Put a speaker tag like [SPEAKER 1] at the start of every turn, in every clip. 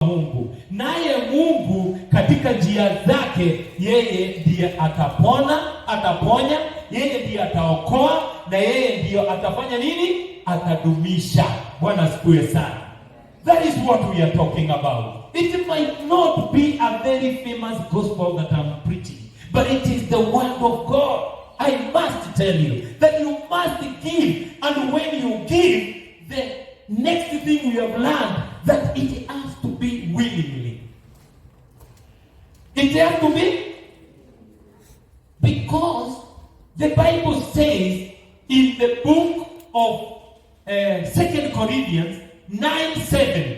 [SPEAKER 1] Mungu. Naye Mungu katika njia zake, yeye ndiye ataponya, yeye ndiye ataokoa, na yeye ndiye atafanya nini? Atadumisha. Bwana asifiwe sana. That is what we are talking about. It might not be a very famous gospel that I'm preaching, but it is the word of God. I must tell you that you must give, and when you give, the next thing we have learned that it has to be willingly. It has to be, because the Bible says in the book of 2 Corinthians 9:7,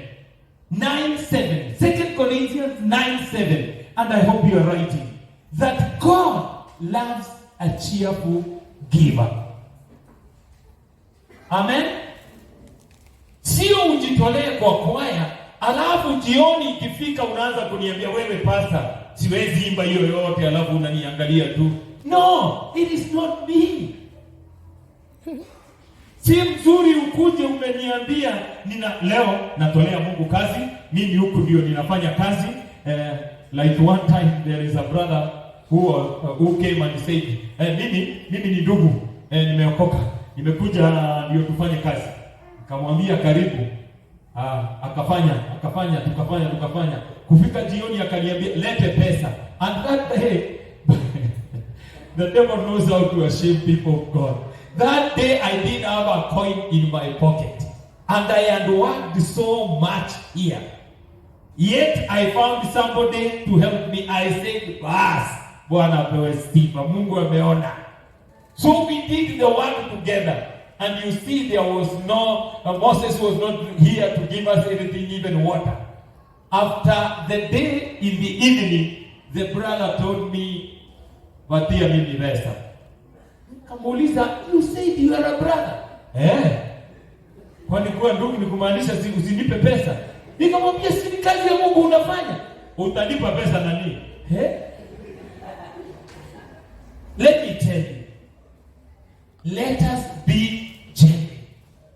[SPEAKER 1] 2 Corinthians 9:7, and I hope you are writing, that God loves a cheerful giver. Amen. Sio ujitolee kwa kwaya, alafu jioni ikifika unaanza kuniambia wewe pasta, siwezi imba hiyo yote, alafu unaniangalia tu. No, it is not me. Si mzuri ukuje umeniambia leo natolea Mungu kazi, mimi huku ndio ninafanya kazi. Like one time there is a brother who came and said, mimi ni ndugu, nimeokoka, nimekuja ndio tufanye kazi. Nikamwambia karibu. Akafanya tukafanya. Kufika jioni akaniambia lete pesa. And that day the devil knows how to shame people of God. That day I didn't have a coin in my pocket, and I had worked so much here. Yet I found somebody to help me. I said, Bwana apewe sifa, Mungu ameona. So we did the work together. And you see, there was Moses was not here to give us anything, even water. After the day, in the evening, the brother told me, "Patia mimi pesa." Nikamuuliza, "You said you are a brother?" Kwani kuwa ndugu ni kumaanisha usinipe pesa? Nikamwambia, si kazi ya Mungu unafanya. Utanipa pesa nani? Let me tell you. Let us be genuine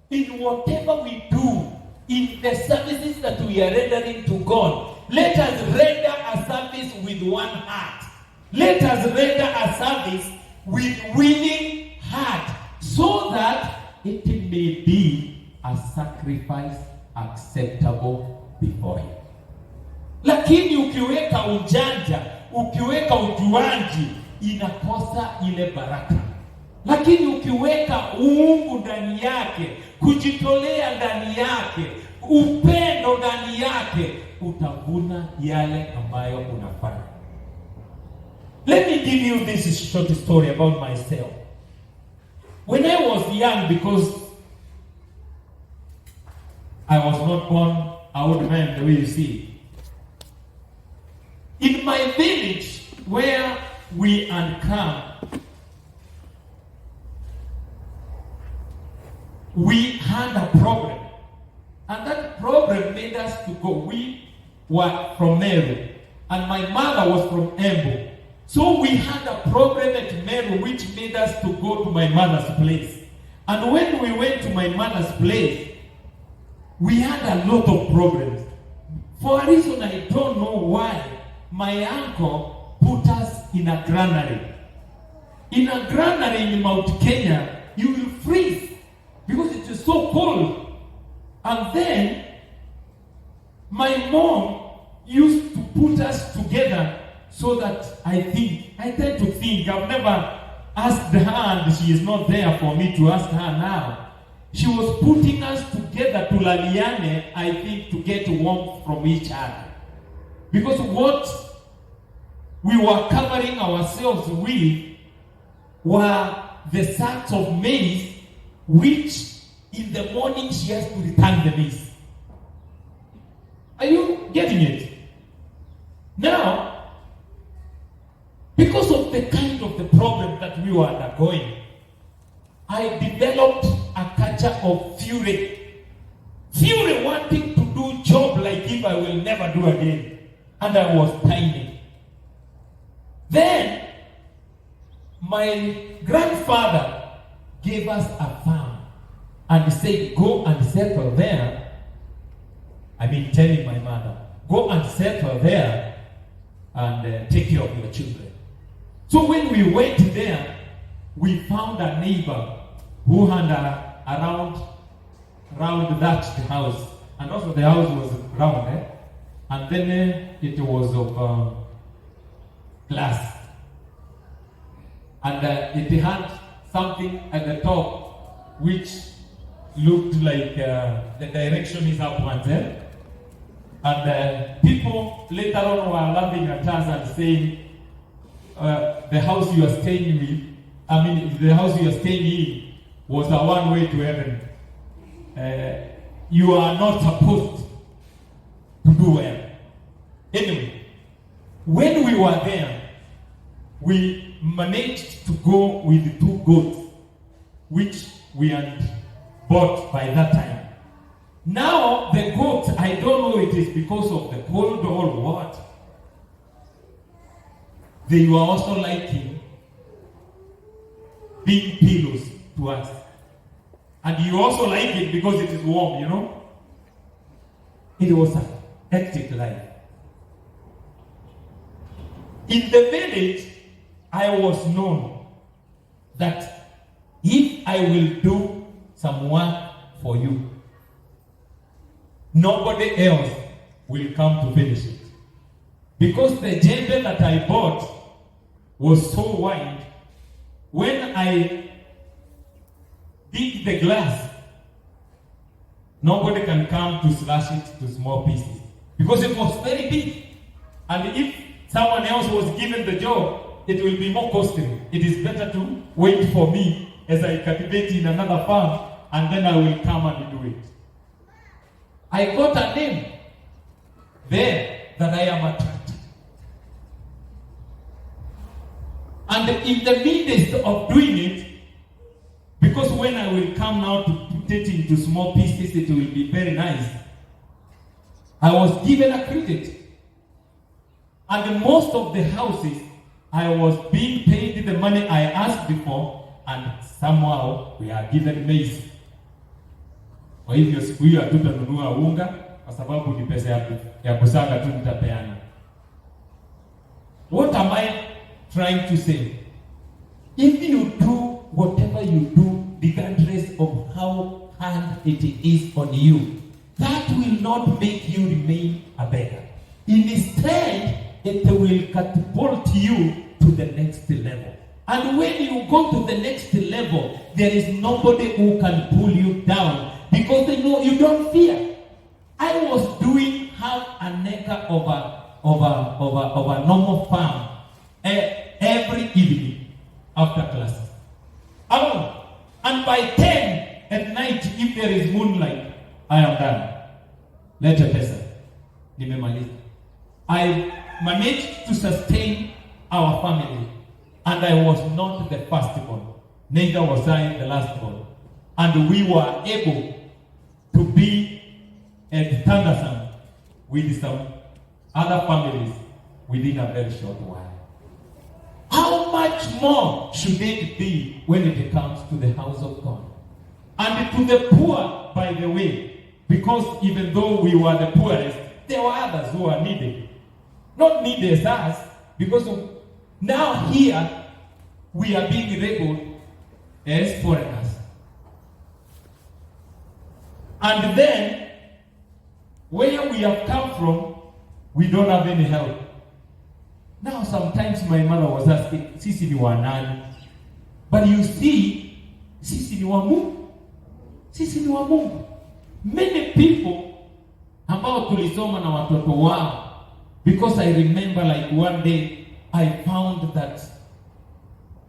[SPEAKER 1] in whatever we do, in the services that we are rendering to God. Let us render a service with one heart. Let us render a service with willing heart, so that it may be a sacrifice acceptable before Him. Lakini ukiweka ujanja, ukiweka ujuaji, inakosa ile baraka. Lakini ukiweka uungu ndani yake, kujitolea ndani yake, upendo ndani yake, utavuna yale ambayo unafanya. Let me give you this short story about myself. When I was young, because I was not born an old man the way you see. In my village where we encamped, we had a problem, and that problem made us to go. We were from Meru, and my mother was from Embu. So we had a problem at Meru, which made us to go to my mother's place. And when we went to my mother's place, we had a lot of problems. For a reason I don't know why, my uncle put us in a granary. In a granary in Mount Kenya, you will freeze, because it is so cold. And then my mom used to put us together, so that I tend to think, I've never asked her, and she is not there for me to ask her now. She was putting us together to laliane, I think, to get warmth from each other. Because what we were covering ourselves with were the sacks of maize, which in the morning she has to return the maize. Are you getting it? Now, because of the kind of the problem that we were undergoing, I developed a culture of fury. Fury wanting to do job like if I will never do again. And I was tiny. Then, my grandfather gave us a farm and said, go and settle there. I've been telling my mother, go and settle there and take care of your children. So when we went there, we found a neighbor who had around that house, and also the house was round, and then it was of glass, and it had something at the top which looked like the direction is upwards, and people later on were laughing at us and saying, the house you are staying with, the house you are staying in was a one way to heaven. You are not supposed to do well. Anyway, when we were there, we managed to go with 2 goats, which we had bought by that time. Now the goats, I don't know it is because of the cold or what, they were also liking being pillows to us. And you also like it because it is warm, you know. It was a hectic life. In the village, I was known that if I will do some work for you, nobody else will come to finish it. Because the jembe that I bought was so wide, when I dig the glass, nobody can come to slash it to small pieces because it was very big. And if someone else was given the job, it will be more costly. It is better to wait for me as I cultivate in another farm, and then I will come and do it. I got a name there that I am attracted. And in the midst of doing it, because when I will come now to put it into small pieces, it will be very nice. I was given a credit. And most of the houses, I was being paid the money I asked before, and somehow we are given maize. Kwa hivyo siku hiyo hatutanunua unga kwa sababu ni pesa ya kusaga tu nitapeana. What am I trying to say? If you do whatever you do, regardless of how hard it is on you, that will not make you remain a beggar. Instead, it will catapult you to the next level. And when you go to the next level, there is nobody who can pull you down because they know you don't fear. I was doing half an acre of a normal farm every evening after classes. And by 10 at night, if there is moonlight, I am done. Lete pesa. Nimemaliza. I managed to sustain our family, and I was not the firstborn, neither was I the lastborn. And we were able to be at Thundersome with some other families within a very short while. How much more should it be when it comes to the house of God? And to the poor, by the way, because even though we were the poorest, there were others who are needy. Not needy as us, because now here we are being labeled as foreigners. And then, where we have come from, we don't have any help. Now, sometimes my mother was asking, sisi ni wa nani? But you see, sisi ni wa Mungu. Sisi ni wa Mungu. Many people ambao tulisoma na watoto wao, because I remember like one day I found that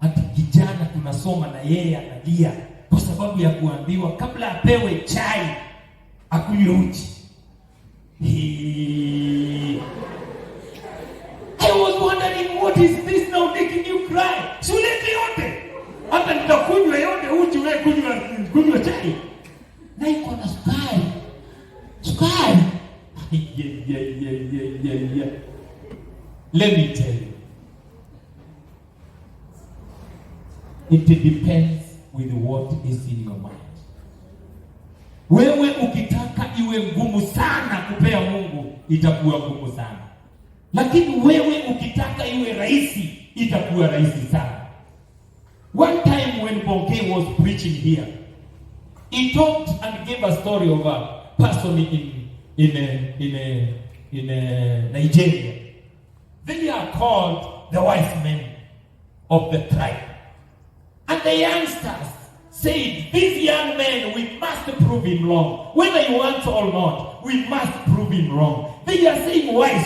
[SPEAKER 1] ati kijana tunasoma na yeye analia kwa sababu ya kuambiwa kabla apewe chai akunywe uji. I was wondering, what is this now making you cry? Sulete yote. Hata nitakunywa yote uji, wewe kunywa chai. Na iko na sukari. Sukari. Yeah. Let me tell you. It depends with what is in your mind. Wewe ukitaka iwe ngumu sana kupea Mungu, itakuwa ngumu sana. Lakini wewe ukitaka iwe rahisi, itakuwa rahisi sana. One time when Bongei was preaching here, he talked and gave a story of a person in Nigeria. They are called the wise men of the tribe. And the youngsters said, this young man, we must prove him wrong. Whether he wants or not, we must prove him wrong. They are saying, wise,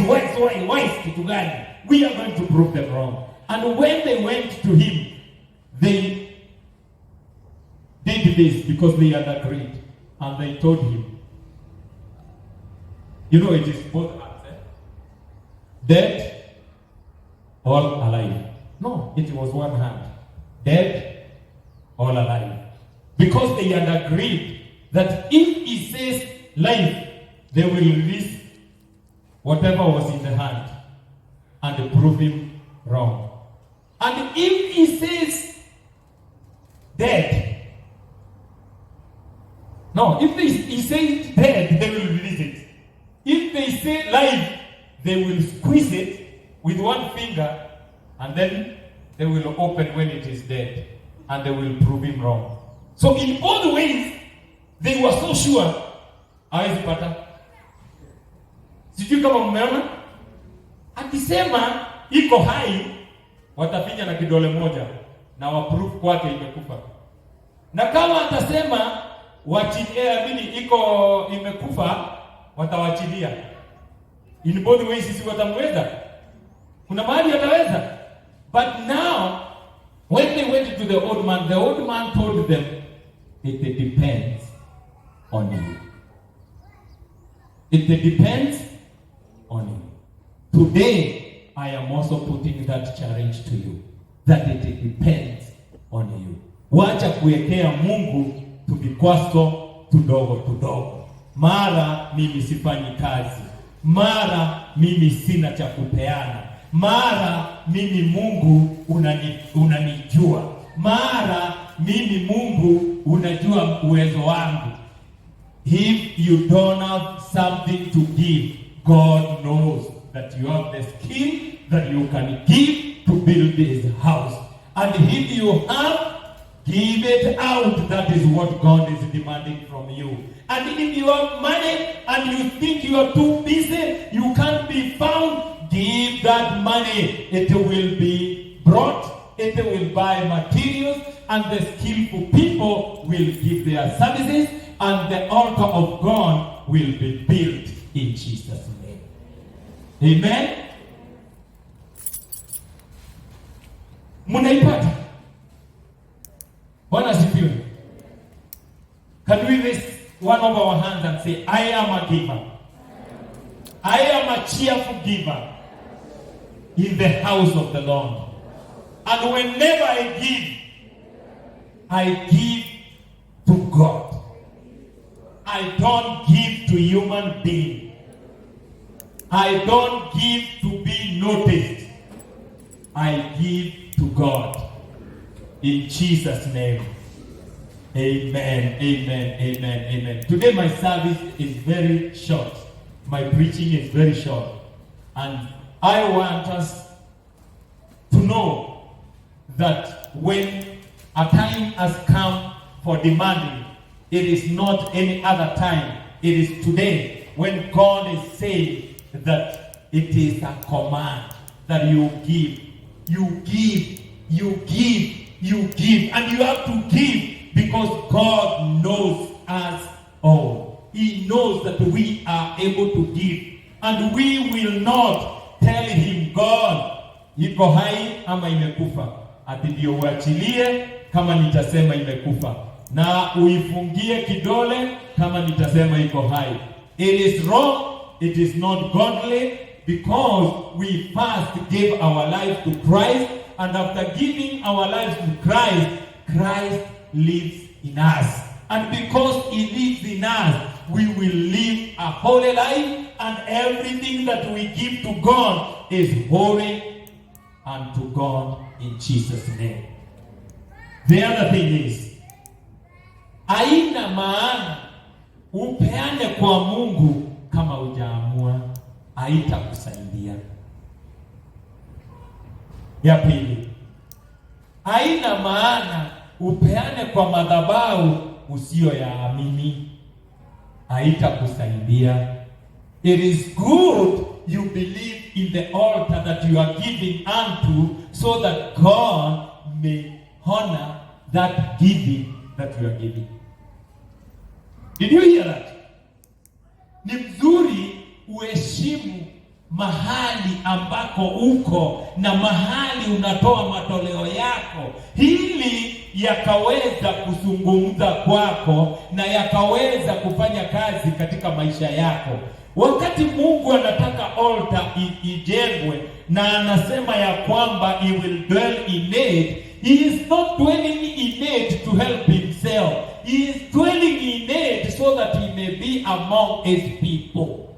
[SPEAKER 1] kitu gani? We are going to prove them wrong. And when they went to him, they did this because they had agreed. And they told him, you know, it is both hands, dead or alive. No, it was one hand. Dead or alive. Because they had agreed that if he says life, they will release whatever was in the hand and prove him wrong. And if he says dead, no, if he says dead, they will release it. If they say life, they will squeeze it with one finger, and then they will open when it is dead, and they will prove him wrong. So in both ways, they were so sure. Hawezi pata. Sijui kama mmeona? Akisema iko hai, watafinya na kidole moja na waproof kwake imekufa. Na kama atasema iko imekufa, watawachilia. In both ways sisi watamweza. Kuna mahali ataweza. But now, when they went to the old man told them, it depends on you. It depends on you. Today, I am also putting that challenge to you, that it depends on you. Wacha kuwekea Mungu tuvikwazo tudogo. Mara mimi sifanyi kazi. Mara mimi sina cha kupeana. Mara mimi Mungu unanijua. Mara mimi Mungu unajua uwezo wangu. If you don't have something to give, God knows that you have the skill that you can give to build this house. And if you have, give it out. That is what God is demanding from you. And if you have money and you think you are too busy, you can't be found, give that money. It will be brought, it will buy materials, and the skillful people will give their services, and the altar of God will be built in Jesus' name. Amen? Munaipata? Bwana asifiwe. Can we raise one of our hands and say, I am a giver. I am a cheerful giver in the house of the Lord. And whenever I give to God. I don't give to human being. I don't give to be noticed. I give to God. In Jesus' name. Amen, amen, amen, amen. Today my service is very short. My preaching is very short. And I want us to know that when a time has come for demanding, it is not any other time. It is today when God is saying that it is a command that you give. You give, you give, you give. And you have to give because God knows us all. He knows that we are able to give. And we will not tell him, God, iko hai ama imekufa. Ati ndio uachilie kama nitasema imekufa. Na uifungie kidole kama nitasema iko hai. It is wrong, it is not godly, because we first gave our lives to Christ, and after giving our lives to Christ, Christ lives in us. And because he lives in us, we will live a holy life, and everything that we give to God is holy unto God in Jesus' name. The other thing is, haina maana upeane kwa Mungu kama hujaamua haitakusaidia. Ya pili, haina maana upeane kwa madhabahu usiyoyaamini, haitakusaidia. It is good you believe in the altar that you are giving unto, so that God may honor that giving that you are giving. Did you hear that? Ni mzuri uheshimu mahali ambako uko na mahali unatoa matoleo yako, ili yakaweza kuzungumza kwako na yakaweza kufanya kazi katika maisha yako. Wakati Mungu anataka altar ijengwe na anasema ya kwamba he will dwell in it, he is not dwelling in it to help himself. He is dwelling in it so that he may be among his people.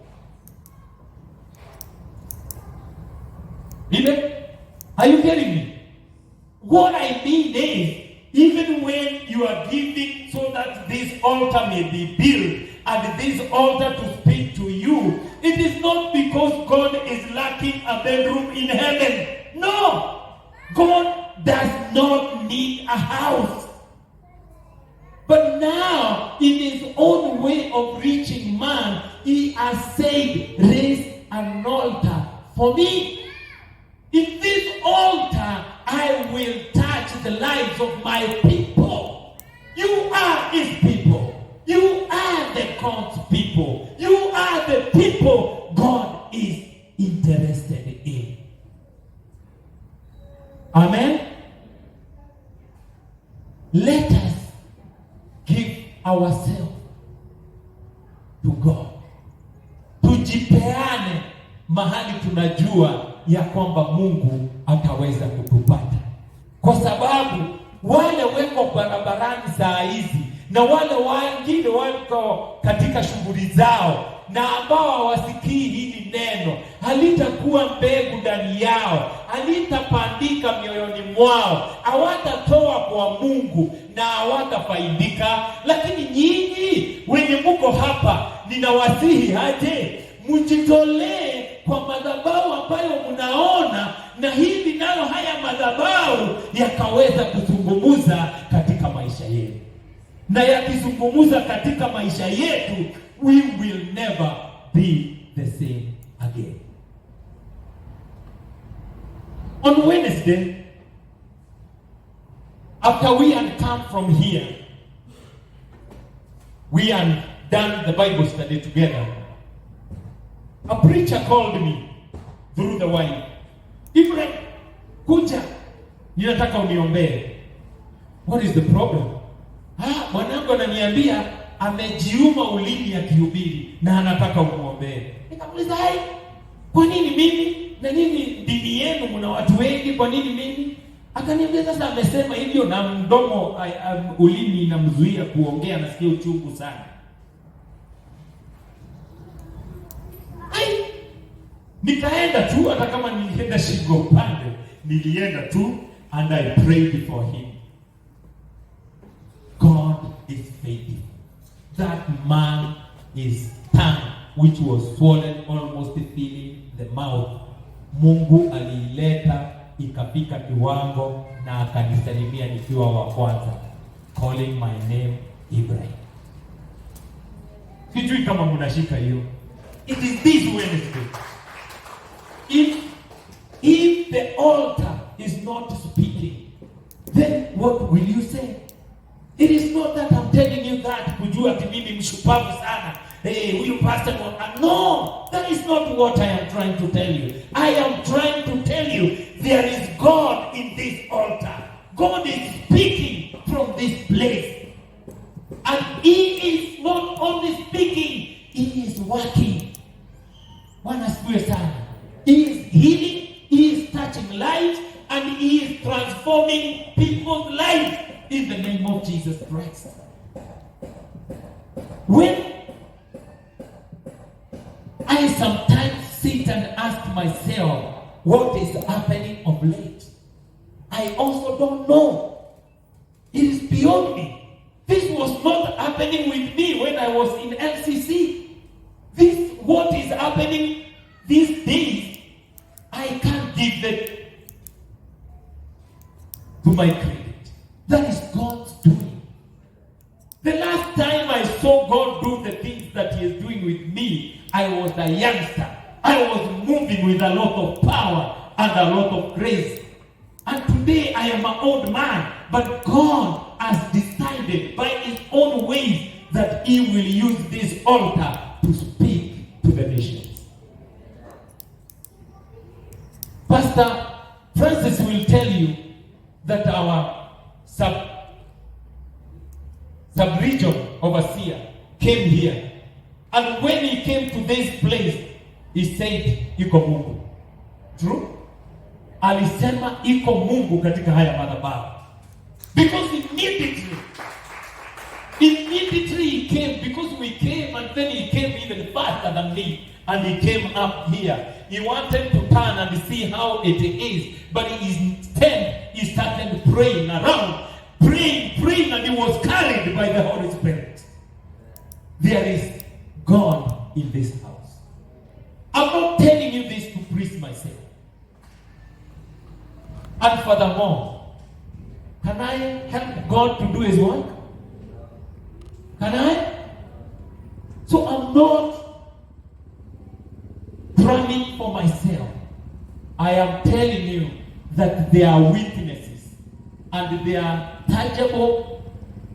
[SPEAKER 1] Are you getting me? What I mean is, even when you are giving so that this altar may be built and this altar to speak to you, it is not because God is lacking a bedroom in heaven. No! God does not need a house. But now, in his own way of reaching man, he has said, raise an altar for me. In this altar, I will touch the lives of my people. You are his people. You are the God's people. You are the people God is interested in. Amen? Let us give ourselves to God. Tujipeane mahali tunajua ya kwamba Mungu ataweza kutupata. Kwa sababu wale weko barabarani saa hizi na wale wengine wako katika shughuli zao na ambao hawasikii hili neno, halitakuwa mbegu ndani yao, halitapandika mioyoni mwao, hawatatoa kwa Mungu na hawatafaidika. Lakini nyinyi wenye mko hapa, ninawasihi aje mjitolee kwa madhabahu ambayo mnaona, na hivi nalo haya madhabahu yakaweza kuzungumuza katika maisha yetu. Na yakizungumuza katika maisha yetu, we will never be the same again. On Wednesday, after we had come from here, we had done the Bible study together. A preacher called me through the wire. Ibrahim, kuja, ninataka uniombee. What is the problem? Mwanangu ananiambia amejiuma ulimi akihubiri na anataka umuombee. Nikamuuliza, hai, kwa nini mimi? Na nini dini yenu mna watu wengi, kwa nini mimi? Akaniambia sasa amesema hivyo na mdomo ulimi inamzuia kuongea, nasikia uchungu sana. Nikaenda tu, hata kama nilienda shingo upande, nilienda tu and I prayed for him. God is faithful. That man, his tongue, which was swollen, almost filling the mouth, Mungu alileta ikafika kiwango na akanisalimia nikiwa wa kwanza, calling my name Ibrahim. Sijui kama mnashika hiyo. It is this Wednesday. If the altar is not speaking, then what will you say? It is not that I'm telling you that kujua ati mimi mshupavu sana. Huyu pastor no, that is not what I am trying to tell you. I am trying to tell you there is God in this altar. God is speaking from this place. And he is not only speaking, he is working. Bwana asifiwe sana. He is healing, he is touching lives, and he is transforming people's lives in the name of Jesus Christ. When I sometimes sit and ask myself what is happening of late, I also don't know. It is beyond me. This was not happening with me when I was in LCC. What is happening these days I can't give them to my credit. That is God's doing. The last time I saw God do the things that He is doing with me, I was a youngster. I was moving with a lot of power and a lot of grace. And today I am an old man, but God has decided by His own ways that He will use this altar to speak to the nations. Pastor Francis will tell you that our sub-region overseer came here. And when he came to this place, he said, iko Mungu. True? Alisema iko Mungu katika haya madhabahu. Because immediately he came, because we came, and then he came even faster than me, and he came up here. He wanted to turn and see how it is, but instead he started praying around, praying, and he was carried by the Holy Spirit. There is God in this house. I'm not telling you this to preach myself. And furthermore, can I help God to do His work? Can I? So I'm not running for myself. I am telling you that there are witnesses and there are tangible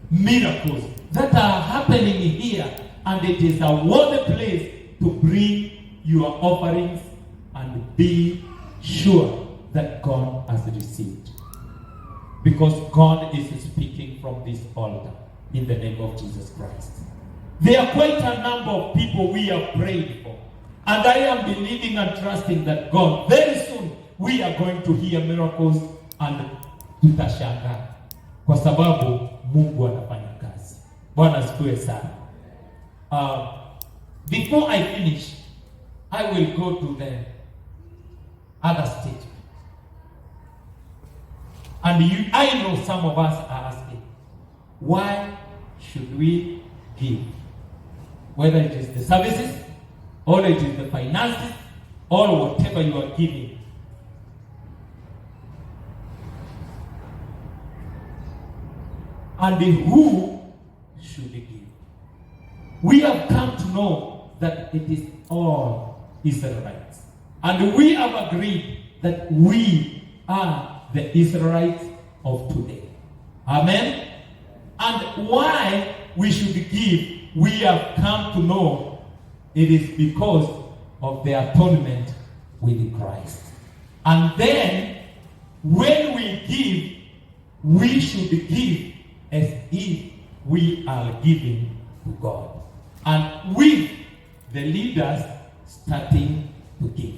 [SPEAKER 1] miracles that are happening here, and it is a wonderful place to bring your offerings and be sure that God has received. Because God is speaking from this altar in the name of Jesus Christ. There are quite a number of people we have prayed for. And I am believing and trusting that God, very soon, we are going to hear miracles and tutashangaa. Kwa sababu Mungu anafanya kazi. Bwana asifiwe sana. Before I finish, I will go to the other stage. And I know some of us are asking, why should we give? Whether it is the services, or it is the finances, or whatever you are giving. And who should give? We have come to know that it is all Israelites. And we have agreed that we are the Israelites of today. Amen? And why we should give, we have come to know it is because of the atonement with Christ. And then, when we give, we should give as if we are giving to God. And with the leaders starting to give.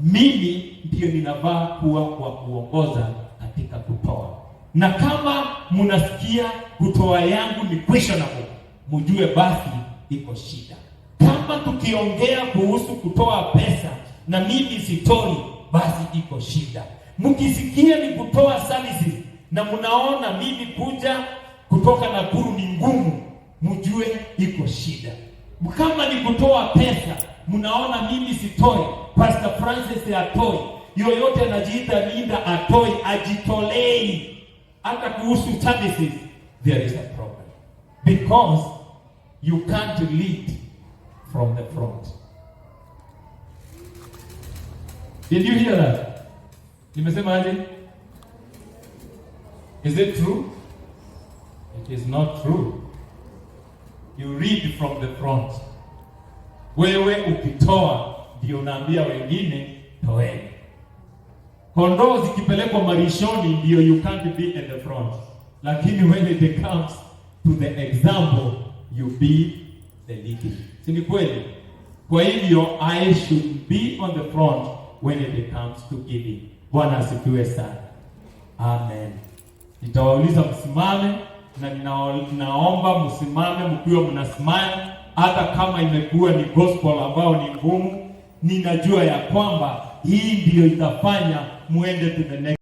[SPEAKER 1] Mimi ndio ninavaa kuwa kwa kuongoza katika kutoa. Na kama mnasikia kutoa yangu ni questionable, mjue basi iko shida. Kama tukiongea kuhusu kutoa pesa na mimi sitoi, basi iko shida. Mkisikia ni kutoa services na mnaona mimi kuja kutoka Nakuru ni ngumu, mjue iko shida. Kama ni kutoa pesa, mnaona mimi sitoi, Pastor Francis atoi, yoyote anajiita Linda atoi, ajitolei. Hata kuhusu services, there is a problem. Because you can't lead from the front. Did you hear that? Nimesema aje? Is it true? It is not true. You read from the front. Wewe ukitoa ndio unaambia wengine toeni. Kondoo zikipelekwa marishoni ndio you can't be in the front. Lakini when it comes to the example, you be the leader. Si ni kweli? Kwa hivyo I should be on the front when it comes to giving. Bwana asifiwe sana. Amen. Nitawauliza msimame na ninaomba msimame mkiwa mnasimama, hata kama imekuwa ni gospel ambao ni ngumu. Ninajua ya kwamba hii ndio itafanya muende to the next